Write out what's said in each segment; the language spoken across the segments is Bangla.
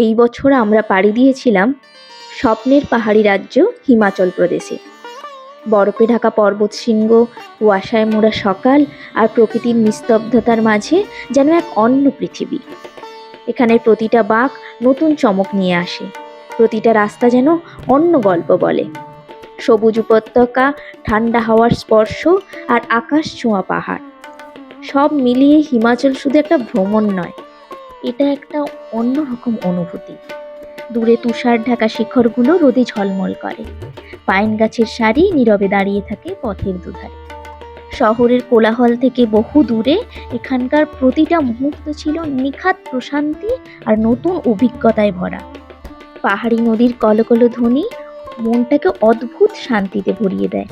এই বছর আমরা পাড়ি দিয়েছিলাম স্বপ্নের পাহাড়ি রাজ্য হিমাচল প্রদেশে। বরফে ঢাকা পর্বতশৃঙ্গ, কুয়াশায় মোড়া সকাল আর প্রকৃতির নিস্তব্ধতার মাঝে যেন এক অন্য পৃথিবী। এখানের প্রতিটা বাঁক নতুন চমক নিয়ে আসে, প্রতিটা রাস্তা যেন অন্য গল্প বলে। সবুজ উপত্যকা, ঠান্ডা হাওয়ার স্পর্শ আর আকাশ ছোঁয়া পাহাড়, সব মিলিয়ে হিমাচল শুধু একটা ভ্রমণ নয়, এটা একটা অন্যরকম অনুভূতি। দূরে তুষার ঢাকা শিখরগুলো রোদে ঝলমল করে, পাইন গাছের সারি নীরবে দাঁড়িয়ে থাকে পথের দুধারে। শহরের কোলাহল থেকে বহু দূরে এখানকার প্রতিটা মুহূর্ত ছিল নিখাত প্রশান্তি আর নতুন অভিজ্ঞতায় ভরা। পাহাড়ি নদীর কলকল ধ্বনি মনটাকে অদ্ভুত শান্তিতে ভরিয়ে দেয়।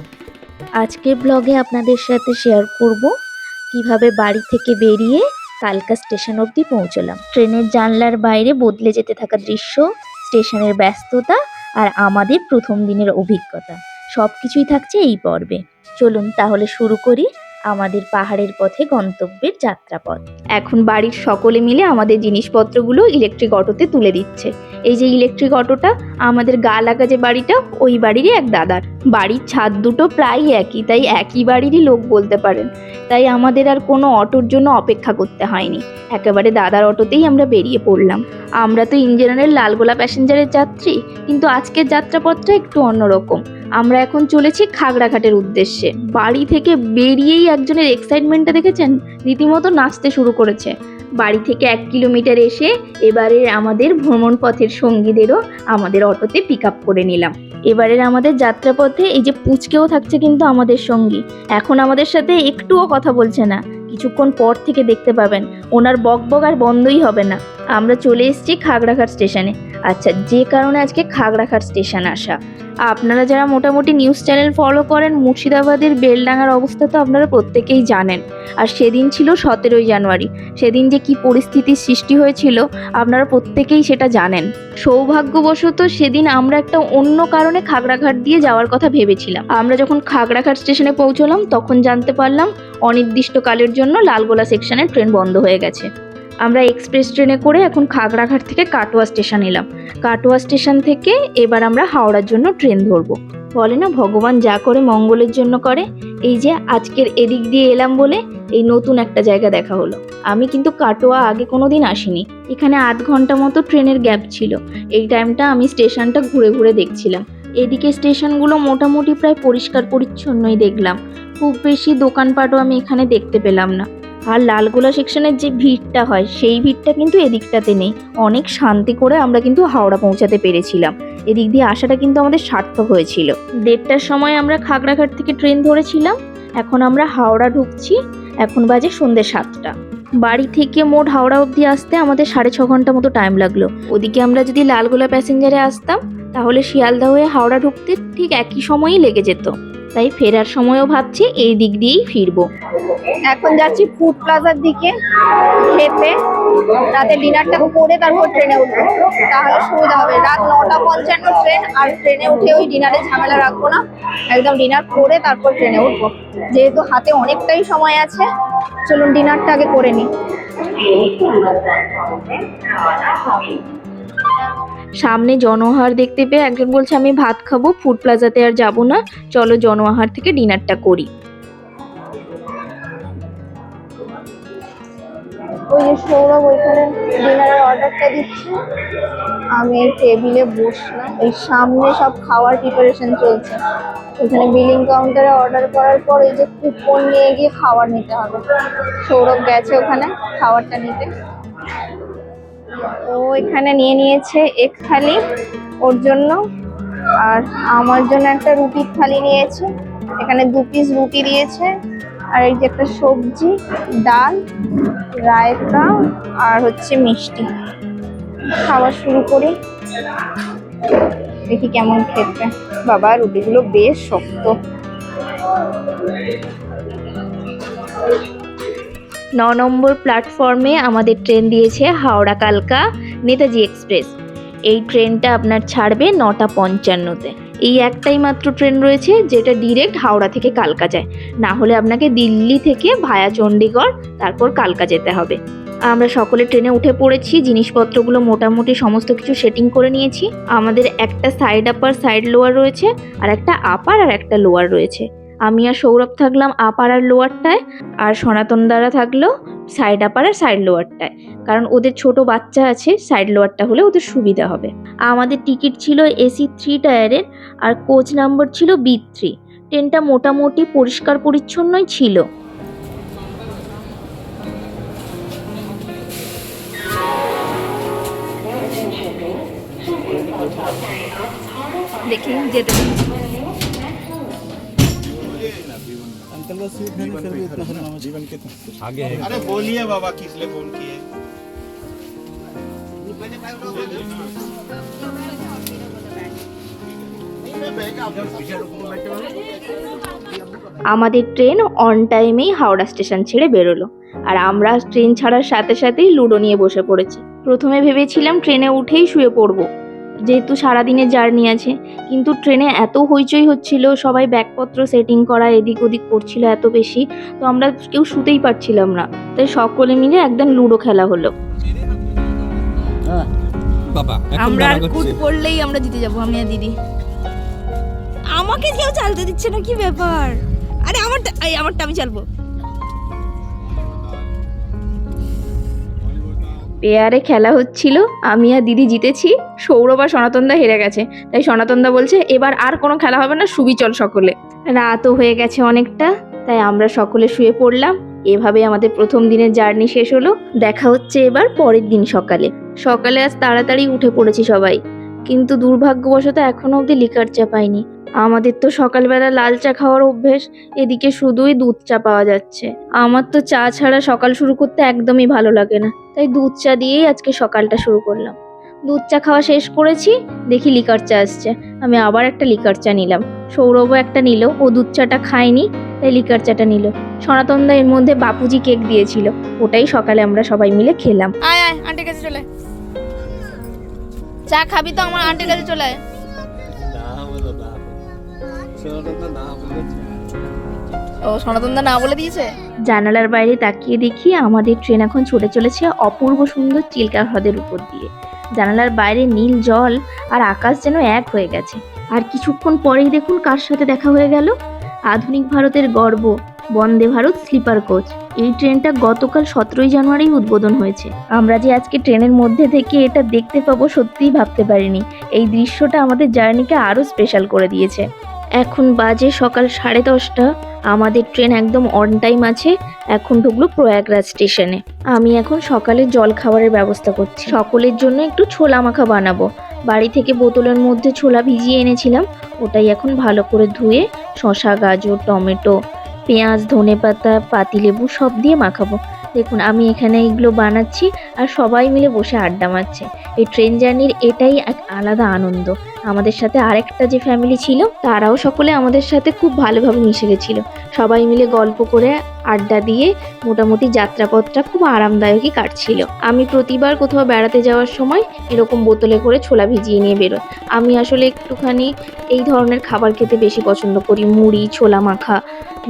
আজকের ব্লগে আপনাদের সাথে শেয়ার করব কিভাবে বাড়ি থেকে বেরিয়ে কালকা স্টেশন অবধি পৌঁছলাম। ট্রেনের জানলার বাইরে বদলে যেতে থাকা দৃশ্য, স্টেশনের ব্যস্ততা আর আমাদের প্রথম দিনের অভিজ্ঞতা, সব কিছুই থাকছে এই পর্বে। চলুন তাহলে শুরু করি আমাদের পাহাড়ের পথে গন্তব্যের যাত্রাপথ। এখন বাড়ির সকলে মিলে আমাদের জিনিসপত্রগুলো ইলেকট্রিক অটোতে তুলে দিচ্ছে। এই যে ইলেকট্রিক অটোটা, আমাদের গা লাগা যে বাড়িটা, ওই বাড়িরই এক দাদার। বাড়ির ছাদ দুটো প্রায় একই, তাই একই বাড়িরই লোক বলতে পারেন। তাই আমাদের আর কোনো অটোর জন্য অপেক্ষা করতে হয়নি, একেবারে দাদার অটোতেই আমরা বেরিয়ে পড়লাম। আমরা তো ইন জেনারেল লালগোলা প্যাসেঞ্জারের যাত্রী, কিন্তু আজকের যাত্রাপথটা একটু অন্যরকম। আমরা এখন চলেছি খাগড়াঘাটের উদ্দেশ্যে। বাড়ি থেকে বেরিয়েই একজনের এক্সাইটমেন্টটা দেখেছেন, রীতিমতো নাচতে শুরু করেছে। বাড়ি থেকে 1 কিলোমিটার এসে এবারে আমাদের ভ্রমণ পথের সঙ্গীদেরও আমাদের অটোতে পিক আপ করে নিলাম। এবারের আমাদের যাত্রাপথে এই যে পুচকেও থাকছে কিন্তু আমাদের সঙ্গী। এখন আমাদের সাথে একটুও কথা বলছে না, কিছুক্ষণ পর থেকে দেখতে পাবেন ওনার বকবক আর বন্ধই হবে না। আমরা চলে এসেছি খাগড়াঘাট স্টেশনে। আচ্ছা, যে কারণে আজকে খাগড়াঘাট স্টেশন আসা, আপনারা যারা মোটামুটি নিউজ চ্যানেল ফলো করেন, মুর্শিদাবাদের বেলডাঙার অবস্থা তো আপনারা প্রত্যেকেই জানেন। আর সেদিন ছিল 17ই জানুয়ারি, সেদিন যে কি পরিস্থিতির সৃষ্টি হয়েছিল আপনারা প্রত্যেকেই সেটা জানেন। সৌভাগ্যবশত সেদিন আমরা একটা অন্য কারণে খাগড়াঘাট দিয়ে যাওয়ার কথা ভেবেছিলাম। আমরা যখন খাগড়াঘাট স্টেশনে পৌঁছলাম তখন জানতে পারলাম অনির্দিষ্টকালের জন্য লালগোলা সেকশনের ট্রেন বন্ধ হয়ে গেছে। আমরা এক্সপ্রেস ট্রেনে করে এখন খাগড়াঘাট থেকে কাটোয়া স্টেশন এলাম। কাটোয়া স্টেশন থেকে এবার আমরা হাওড়ার জন্য ট্রেন ধরবো। বলে না, ভগবান যা করে মঙ্গলের জন্য করে। এই যে আজকের এদিক দিয়ে এলাম বলে এই নতুন একটা জায়গা দেখা হলো। আমি কিন্তু কাটোয়া আগে কোনোদিন আসিনি। এখানে 8 ঘন্টা মতো ট্রেনের গ্যাপ ছিল। এই টাইমটা আমি স্টেশনটা ঘুরে ঘুরে দেখছিলাম। এদিকে স্টেশনগুলো মোটামুটি প্রায় পরিষ্কার পরিচ্ছন্নই দেখলাম, খুব বেশি দোকানপাটও আমি এখানে দেখতে পেলাম না। আর লালগোলা সেকশনের যে ভিড়টা হয় সেই ভিড়টা কিন্তু এদিকটাতে নেই। অনেক শান্তি করে আমরা কিন্তু হাওড়া পৌঁছাতে পেরেছিলাম। এদিক দিয়ে আসাটা কিন্তু আমাদের সার্থক হয়েছিল। 1:30টার সময় আমরা খাগড়াঘাট থেকে ট্রেন ধরেছিলাম, এখন আমরা হাওড়া ঢুকছি। এখন বাজে সন্ধ্যে 7টা। বাড়ি থেকে মোট হাওড়া অবধি আসতে আমাদের 6.5 ঘন্টা মতো টাইম লাগলো। ওদিকে আমরা যদি লালগোলা প্যাসেঞ্জারে আসতাম তাহলে শিয়ালদা হয়ে হাওড়া ঢুকতে ঠিক একই সময়ই লেগে যেত। তাই ফেরার সময়ও ভাবছি এই দিক দিয়েই ফিরবো। এখন যাচ্ছি ফুড প্লাজার দিকে খেতে, রাতে ডিনারটা করে তারপর ট্রেনে উঠবো, তাহলে সুবিধা হবে। রাত 9:55 ট্রেন, আর ট্রেনে উঠে ওই ডিনারের ঝামেলা রাখবো না, একদম ডিনার করে তারপর ট্রেনে উঠবো। যেহেতু হাতে অনেকটাই সময় আছে, চলুন ডিনারটা আগে করে নিই। সামনে জনআহার দেখতে পেয়ে একজন বলছে আমি ভাত খাবো, ফুড প্লাজাতে আর যাবো না, চলো জনআহার থেকে ডিনারটা করি। ওই যে সৌরভ ওইখানে ডিনারের অর্ডারটা দিচ্ছে, আমি টেবিলে বসলাম। এই সামনে সব খাওয়ার প্রিপারেশন চলছে। ওইখানে বিলিং কাউন্টারে অর্ডার করার পর এই যে কুপন নিয়ে গিয়ে খাবার নিতে হবে। সৌরভ গেছে ওখানে খাবারটা নিতে। ও এখানে নিয়ে নিয়েছে এক থালি ওর জন্য, আর আমার জন্য একটা রুটির থালি নিয়েছে। এখানে 2 পিস রুটি দিয়েছে, আর এই যে একটা সবজি, ডাল, রায়তা আর হচ্ছে মিষ্টি। খাওয়া শুরু করি, দেখি কেমন খেতে। বাবা, রুটিগুলো বেশ শক্ত। 9 নম্বর প্ল্যাটফর্মে আমাদের ট্রেন দিয়েছে হাওড়া কালকা নেতাজি এক্সপ্রেস। এই ট্রেনটা আপনার ছাড়বে 9:55-তে। এই একটাই মাত্র ট্রেন রয়েছে যেটা ডিরেক্ট হাওড়া থেকে কালকা যায়, না হলে আপনাকে দিল্লি থেকে ভায়া চণ্ডীগড় তারপর কালকা যেতে হবে। আমরা সকলে ট্রেনে উঠে পড়েছি, জিনিসপত্রগুলো মোটামুটি সমস্ত কিছু সেটিং করে নিয়েছি। আমাদের একটা সাইড আপার সাইড লোয়ার রয়েছে, আর একটা আপার আর একটা লোয়ার রয়েছে। আমি আর সৌরভ থাকলাম আপার আর লোয়ারটায়, আর সনাতন দ্বারা থাকলো সাইড আপার আর সাইড লোয়ারটায়, কারণ ওদের ছোট বাচ্চা আছে, সাইড লোয়ারটা হলে ওদের সুবিধা হবে। আমাদের টিকিট ছিল এসি 3 টায়ারের, আর কোচ নাম্বার ছিল B3। ট্রেনটা মোটামুটি পরিষ্কার পরিচ্ছন্নই ছিল। দেখি যেতে अंकल का सीट है ना, फिर भी इतना हरनामा जीवन के आगे है। अरे बोलिए बाबा किस लिए फोन किए। আমাদের ট্রেন অন টাইমেই হাওড়া স্টেশন ছেড়ে বেরোলো, আর আমরা ট্রেন ছাড়ার সাথে সাথেই লুডো নিয়ে বসে পড়েছি। প্রথমে ভেবেছিলাম ট্রেনে উঠেই শুয়ে পড়বো, যেহেতু সারাদিনের জার্নি আছে, কিন্তু ট্রেনে এত হইচই হচ্ছিল, সবাই ব্যাগপত্র সেটিং করা এদিক ওদিক করছিল এত বেশি, তো আমরা কেউ শুতেই পারছিলাম না। তাই সকলে মিলে একদম লুডো খেলা হলো। বাবা আমরা আর কুট পড়লেই আমরা জিতে যাবো, আমি আর দিদি। আমাকে কেউ চালতে দিচ্ছে না, কি ব্যাপার? আরে আমারটা আমি চালবো। পেয়ারে খেলা হচ্ছিল, আমি আর দিদি জিতেছি, সৌরভ আর সনাতনদা হেরে গেছে। তাই সনাতনদা বলছে এবার আর কোনো খেলা হবে না, শুবি চল সকলে। রাতও হয়ে গেছে অনেকটা, তাই আমরা সকলে শুয়ে পড়লাম। এভাবে আমাদের প্রথম দিনের জার্নি শেষ হলো। দেখা হচ্ছে এবার পরের দিন সকালে। সকালে আজ তাড়াতাড়ি উঠে পড়েছি সবাই, কিন্তু দুর্ভাগ্যবশত এখনো অবধি লিকার চা পাইনি। আমাদের তো সকালবেলা লাল চা খাওয়ার অভ্যেস, এদিকে শুধুই দুধ চা পাওয়া যাচ্ছে। আমার তো চা ছাড়া সকাল শুরু করতে একদমই ভালো লাগে না, তাই দুধ চা দিয়েই আজকে সকালটা শুরু করলাম। দুধ চা খাওয়া শেষ করেছি, দেখি লিকার চা আসছে। আমি আবার একটা লিকার চা নিলাম, সৌরভও একটা নিল, ও দুধ চাটা খায়নি তাই লিকার চাটা নিল। সনাতনদা এর মধ্যে বাপুজি কেক দিয়েছিল, ওটাই সকালে আমরা সবাই মিলে খেলাম। আয় আয় আন্টির কাছে চলে। চা খাবি তো আমার আন্টির কাছে চলে আয়। ও সনাতনদা না বলে দিয়েছে। জানালার বাইরে তাকিয়ে দেখি আমাদের ট্রেন এখন ছুটে চলেছে অপূর্ব সুন্দর চিল্কা হ্রদের উপর দিয়ে। জানালার বাইরে নীল জল আর আকাশ যেন এক হয়ে গেছে। আর কিছুক্ষণ পরেই দেখুন কার সাথে দেখা হয়ে গেল, আধুনিক ভারতের গর্ব বন্দে ভারত স্লিপার কোচ। এই ট্রেনটা গতকাল 17ই জানুয়ারি উদ্বোধন হয়েছে। আমরা যে আজকে ট্রেনের মধ্যে থেকে এটা দেখতে পাবো সত্যিই ভাবতে পারিনি। এই দৃশ্যটা আমাদের জার্নিকে আরও স্পেশাল করে দিয়েছে। এখন বাজে সকাল 10:30। আমাদের ট্রেন একদম অন টাইম আছে। এখন ঢুকলো প্রয়াগরাজ স্টেশনে। আমি এখন সকালে জল খাবারের ব্যবস্থা করছি। সকলের জন্য একটু ছোলা মাখা বানাবো। বাড়ি থেকে বোতলের মধ্যে ছোলা ভিজিয়ে এনেছিলাম, ওটাই এখন ভালো করে ধুয়ে শসা, গাজর, টমেটো, পেঁয়াজ, ধনেপাতা, পাতিলেবু সব দিয়ে মাখাবো। দেখুন আমি এখানে এগুলো বানাচ্ছি আর সবাই মিলে বসে আড্ডা মারছে। এই ট্রেন জার্নির এটাই এক আলাদা আনন্দ। আমাদের সাথে আরেকটা যে ফ্যামিলি ছিল তারাও সকলে আমাদের সাথে খুব ভালোভাবে মিশে গেছিল। সবাই মিলে গল্প করে আড্ডা দিয়ে মোটামুটি যাত্রাপথটা খুব আরামদায়কই কাটছিল। আমি প্রতিবার কোথাও বেড়াতে যাওয়ার সময় এরকম বোতলে করে ছোলা ভিজিয়ে নিয়ে বেরোই। আমি আসলে একটুখানি এই ধরনের খাবার খেতে বেশি পছন্দ করি, মুড়ি, ছোলা মাখা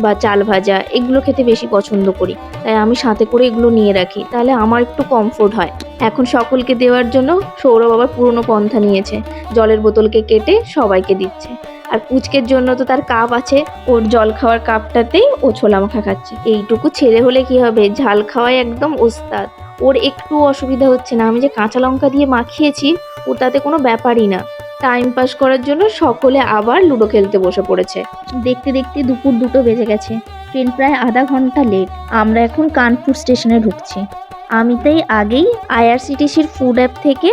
বা চাল ভাজা এগুলো খেতে বেশি পছন্দ করি, তাই আমি সাথে করে এগুলো নিয়ে রাখি, তাহলে আমার একটু কমফোর্ট হয়। এখন সকলকে দেওয়ার জন্য সৌরভ আবার পুরনো পন্থা নিয়েছে, জলের বোতলকে কেটে সবাইকে দিচ্ছে। আর পুচকের জন্য তো তার কাপ আছে, ওর জল খাওয়ার কাপটাতেই ও ছোলা মাখা খাচ্ছে। এইটুকু ছেলে হলে কি হবে, ঝাল খাওয়ায় একদম ওস্তাদ। ওর একটু অসুবিধা হচ্ছে না, আমি যে কাঁচা লঙ্কা দিয়ে মাখিয়েছি ওর তাতে কোনো ব্যাপারই না। টাইম পাস করার জন্য সকলে আবার লুডো খেলতে বসে পড়েছে। দেখতে দেখতে দুপুর 2টো বেজে গেছে। ট্রেন প্রায় আধা ঘন্টা লেট। আমরা এখন কানপুর স্টেশনে ঢুকছি। আমি তাই আগেই IRCTCর ফুড অ্যাপ থেকে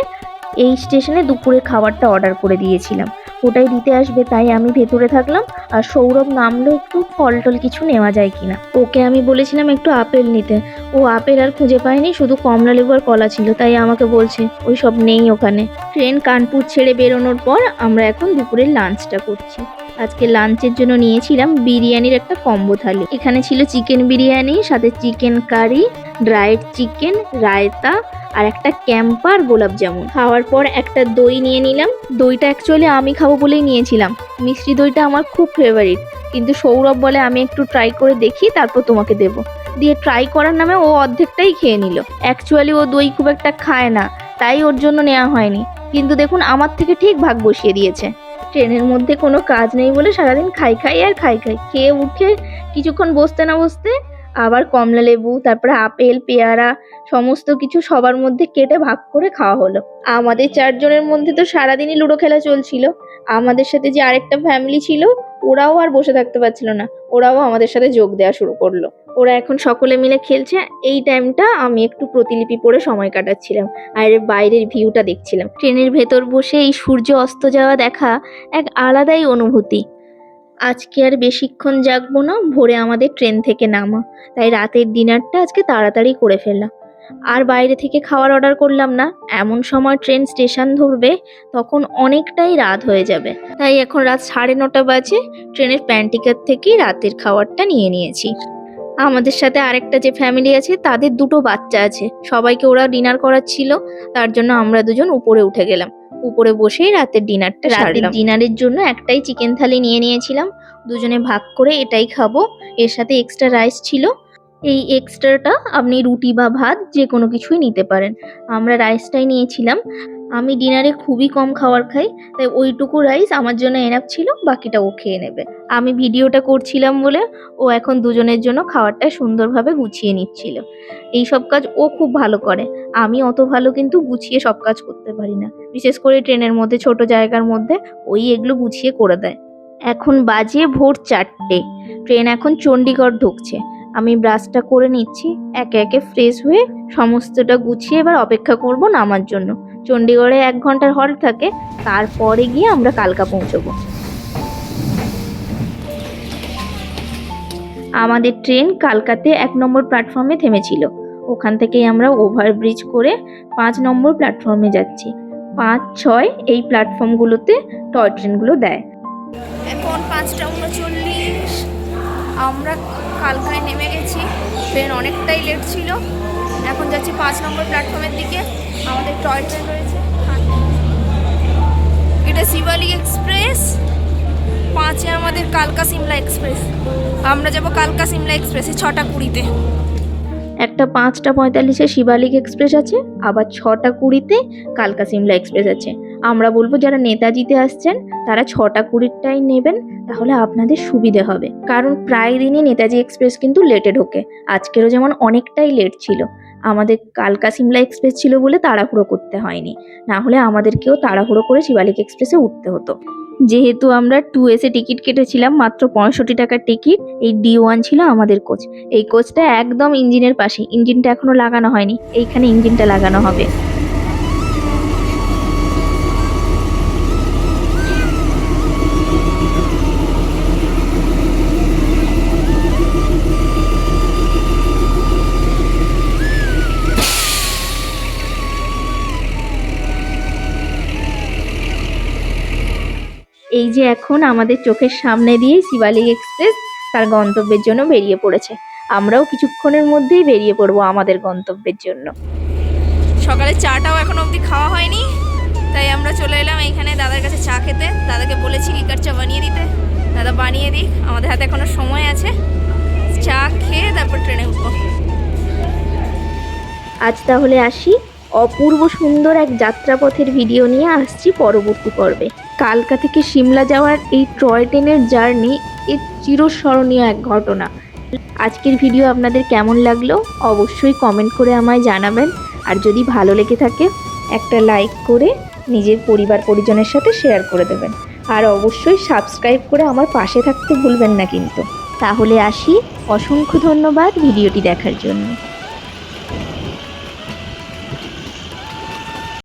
এই স্টেশনে দুপুরের খাবারটা অর্ডার করে দিয়েছিলাম, ওটাই দিতে আসবে, তাই আমি ভেতরে থাকলাম। আর সৌরভ নামলো একটু ফল টল কিছু নেওয়া যায় কিনা। ওকে আমি বলেছিলাম একটু আপেল নিতে, ও আপেল আর খুঁজে পায়নি, শুধু কমলা লেবু আর কলা ছিল, তাই আমাকে বলছে ওই সব নেই ওখানে। ট্রেন কানপুর ছেড়ে বেরোনোর পর আমরা এখন দুপুরের লাঞ্চটা করছি। আজকে লাঞ্চের জন্য নিয়েছিলাম বিরিয়ানির একটা কম্বো থালি। এখানে ছিল চিকেন বিরিয়ানি, সাথে chicken curry, dried chicken, raita আর একটা ক্যাম্পার গোলাপ জামুন। খাওয়ার পর একটা দই নিয়ে নিলাম। দইটা অ্যাকচুয়ালি আমি খাবো বলেই নিয়েছিলাম, মিষ্টি দইটা আমার খুব ফেভারিট, কিন্তু সৌরভ বলে আমি একটু ট্রাই করে দেখি তারপর তোমাকে দেবো। দিয়ে ট্রাই করার নামে ও অর্ধেকটাই খেয়ে নিল। অ্যাকচুয়ালি ও দই খুব একটা খায় না, তাই ওর জন্য নেওয়া হয়নি, কিন্তু দেখুন আমার থেকে ঠিক ভাগ বসিয়ে দিয়েছে। ট্রেনের মধ্যে কোনো কাজ নেই বলে সারাদিন খাই খাই আর খাই খাই, খেয়ে উঠে কিছুক্ষণ বসতে না বসতে আবার কমলা লেবু, তারপরে আপেল, পেয়ারা সমস্ত কিছু সবার মধ্যে কেটে ভাগ করে খাওয়া হলো। আমাদের 4 জনের মধ্যে তো সারাদিনই লুডো খেলা চলছিল। আমাদের সাথে যে আরেকটা ফ্যামিলি ছিল ওরাও আর বসে থাকতে পারছিল না, ওরাও আমাদের সাথে যোগ দেওয়া শুরু করলো। ওরা এখন সকলে মিলে খেলছে, এই টাইমটা আমি একটু প্রতিলিপি পড়ে সময় কাটাচ্ছিলাম আর বাইরের ভিউটা দেখছিলাম। ট্রেনের ভেতর বসে এই সূর্য অস্ত যাওয়া দেখা এক আলাদাই অনুভূতি। আজকে আর বেশিক্ষণ জাগবো না, ভোরে আমাদের ট্রেন থেকে নামা, তাই রাতের ডিনারটা আজকে তাড়াতাড়ি করে ফেললাম। আর বাইরে থেকে খাবার অর্ডার করলাম না, এমন সময় ট্রেন স্টেশন ধরবে তখন অনেকটাই রাত হয়ে যাবে, তাই এখন রাত 9:30 বাজে। ট্রেনের প্যান্টিকার থেকেই রাতের খাবারটা নিয়ে নিয়েছি। আমাদের সাথে আরেকটা যে ফ্যামিলি আছে তাদের 2টো বাচ্চা আছে, সবাইকে ওরা ডিনার করাচ্ছিল, তার জন্য আমরা দুজন উপরে উঠে গেলাম। উপরে বসেই রাতের ডিনারটা সারলাম। ডিনারের জন্য একটাই চিকেন থালি নিয়ে নিয়েছিলাম, দুজনে ভাগ করে এটাই খাবো। এর সাথে এক্সট্রা রাইস ছিল, এই এক্সট্রাটা আপনি রুটি বা ভাত যে কোনো কিছুই নিতে পারেন। আমরা রাইসটাই নিয়েছিলাম। আমি ডিনারে খুবই কম খাবার খাই, তাই ওইটুকু রাইস আমার জন্য এনাফ ছিল, বাকিটা ও খেয়ে নেবে। আমি ভিডিওটা করছিলাম বলে ও এখন দুজনের জন্য খাবারটা সুন্দরভাবে গুছিয়ে নিচ্ছিল। এই সব কাজ ও খুব ভালো করে, আমি অত ভালো কিন্তু গুছিয়ে সব কাজ করতে পারি না, বিশেষ করে ট্রেনের মধ্যে ছোট জায়গার মধ্যে ওই এগুলো গুছিয়ে করে দেয়। এখন বাজে ভোর 4টে, ট্রেন এখন চণ্ডীগড় ঢুকছে। আমি ব্রাশটা করে নিচ্ছি, একে একে ফ্রেশ হয়ে সমস্তটা গুছিয়ে এবার অপেক্ষা করব নামার জন্য। চণ্ডীগড়ে 1 ঘন্টার হল্ট থাকে, তারপরে গিয়ে আমরা কালকা পৌঁছবো। আমাদের ট্রেন কালকাতে 1 নম্বর প্ল্যাটফর্মে থেমেছিল, ওখান থেকেই আমরা ওভারব্রিজ করে 5 নম্বর প্ল্যাটফর্মে যাচ্ছি। 5, 6 এই প্ল্যাটফর্মগুলোতে টয় ট্রেনগুলো দেয়। এখন 5:39, আমরা কালকায় নেমে গেছি। ট্রেন অনেকটাই লেট ছিল, এখন যাচ্ছি 5 নম্বর প্ল্যাটফর্মের দিকে। আমাদের টয় ট্রেন রয়েছে, এটা শিবালিক এক্সপ্রেস। 5-এ আমাদের কালকা সিমলা এক্সপ্রেস, আমরা যাব কালকা সিমলা এক্সপ্রেসে 6:20-তে। একটা 5:45-এ শিবালিক এক্সপ্রেস আছে, আবার 6:20-তে কালকা সিমলা এক্সপ্রেস আছে। আমরা বলবো যারা নেতাজিতে আসছেন তারা 6:20টাই নেবেন, তাহলে আপনাদের সুবিধে হবে, কারণ প্রায় দিনই নেতাজি এক্সপ্রেস কিন্তু লেটে ঢোকে। আজকেরও যেমন অনেকটাই লেট ছিল। আমাদের কালকা সিমলা এক্সপ্রেস ছিল বলে তাড়াহুড়ো করতে হয়নি, না হলে আমাদেরকেও তাড়াহুড়ো করে শিবালিক এক্সপ্রেসে উঠতে হতো। যেহেতু আমরা 2S-এ টিকিট কেটেছিলাম, মাত্র 65 টাকার টিকিট। এই D1 ছিল আমাদের কোচ। এই কোচটা একদম ইঞ্জিনের পাশে, ইঞ্জিনটা এখনো লাগানো হয়নি, এইখানে ইঞ্জিনটা লাগানো হবে। এই যে এখন আমাদের চোখের সামনে দিয়ে শিবালিক এক্সপ্রেস তার গন্তব্যের জন্য বেরিয়ে পড়েছে। আমরাও কিছুক্ষণের মধ্যেই বেরিয়ে পড়বো আমাদের গন্তব্যের জন্য। সকালে চাটাও এখনো অবধি খাওয়া হয়নি, তাই আমরা চলে এলাম এইখানে দাদার কাছে চা খেতে। দাদাকে বলেছি লিকার চা বানিয়ে দিতে, দাদা বানিয়ে দিক, আমাদের হাতে এখনো সময় আছে। চা খেয়ে তারপর ট্রেনে উঠবো। আজ তাহলে আসি, অপূর্ব সুন্দর এক যাত্রাপথের ভিডিও নিয়ে আসছি পরবর্তী পর্বে। কালকা থেকে সিমলা যাওয়ার এই টয় ট্রেনের জার্নি এর চিরস্মরণীয় এক ঘটনা। আজকের ভিডিও আপনাদের কেমন লাগলো অবশ্যই কমেন্ট করে আমায় জানাবেন, আর যদি ভালো লেগে থাকে একটা লাইক করে নিজের পরিবার পরিজনের সাথে শেয়ার করে দেবেন, আর অবশ্যই সাবস্ক্রাইব করে আমার পাশে থাকতে ভুলবেন না কিন্তু। তাহলে আসি, অসংখ্য ধন্যবাদ ভিডিওটি দেখার জন্য।